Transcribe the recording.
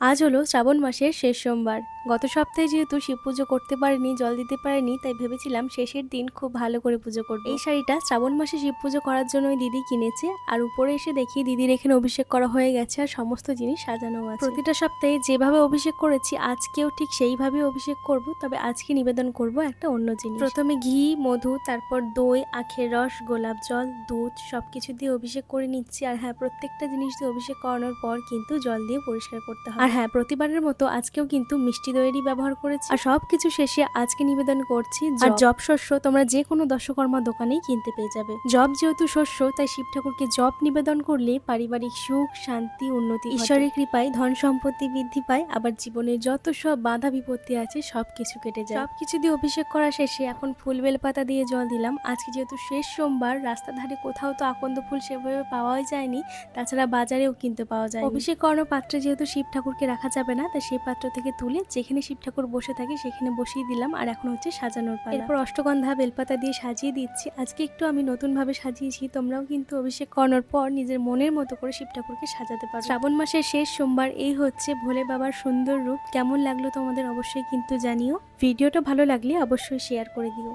আজ হলো শ্রাবণ মাসের শেষ সোমবার। গত সপ্তাহে যেহেতু শিব পুজো করতে পারিনি, জল দিতে পারিনি, তাই ভেবেছিলাম শেষের দিন খুব ভালো করে পুজো করব। এই শাড়িটা শ্রাবণ মাসে শিব পুজো করার জন্য ওই দিদি কিনেছে, আর উপরে এসে দেখি দিদির এখানে অভিষেক করা হয়ে গেছে আর সমস্ত জিনিস সাজানো আছে। প্রতিটা সপ্তাহে যেভাবে অভিষেক করেছি আজকেও ঠিক সেইভাবে অভিষেক করব, তবে আজকে নিবেদন করব একটা অন্য জিনিস। প্রথমে ঘি, মধু, তারপর দই, আখের রস, গোলাপ জল, দুধ সবকিছু দিয়ে অভিষেক করে নিচ্ছি। আর হ্যাঁ, প্রত্যেকটা জিনিস দিয়ে অভিষেক করানোর পর কিন্তু জল দিয়ে পরিষ্কার করতে হয়। আর হ্যাঁ, প্রতিবারের মতো আজকেও কিন্তু মিষ্টি দইয়েরই ব্যবহার করেছি। আর সবকিছু শেষে আজকে নিবেদন করছি আর জব শস্য তোমরা যে কোনো দশকর্মা দোকানেই কিনতে পেয়ে যাবে। জব যেহেতু শস্য, তাই শিব ঠাকুরকে জব নিবেদন করলে পারিবারিক সুখ, শান্তি, উন্নতি, ঈশ্বরের কৃপায় ধন সম্পত্তি বৃদ্ধি পায়। আবার জীবনের যত সব বাধা বিপত্তি আছে সবকিছু কেটে যায়। সবকিছু দিয়ে অভিষেক করা শেষে এখন ফুল বেলপাতা দিয়ে জল দিলাম। আজকে যেহেতু শেষ সোমবার, রাস্তার ধারে কোথাও তো আকন্দ ফুল সেভাবে পাওয়াই যায়নি, তাছাড়া বাজারেও কিনতে পাওয়া যায়। অভিষেক করানোর পাত্রে যেহেতু শিব ঠাকুরকে রাখা যাবে না, তাই সেই পাত্র থেকে তুলে যেখানে শিব ঠাকুর বসে থাকে সেখানে বসিয়ে দিলাম। আর এখন হচ্ছে সাজানোর পালা। এরপর অষ্টগন্ধা বেলপাতা দিয়ে সাজিয়ে দিচ্ছি। আজকে একটু আমি নতুন ভাবে সাজিয়েছি, তোমরাও কিন্তু অভিষেক করানোর পর নিজের মনের মতো করে শিব ঠাকুরকে সাজাতে পারো। শ্রাবণ মাসের শেষ সোমবার এই হচ্ছে ভোলে বাবার সুন্দর রূপ। কেমন লাগলো তোমাদের অবশ্যই কিন্তু জানিও। ভিডিওটা ভালো লাগলে অবশ্যই শেয়ার করে দিও।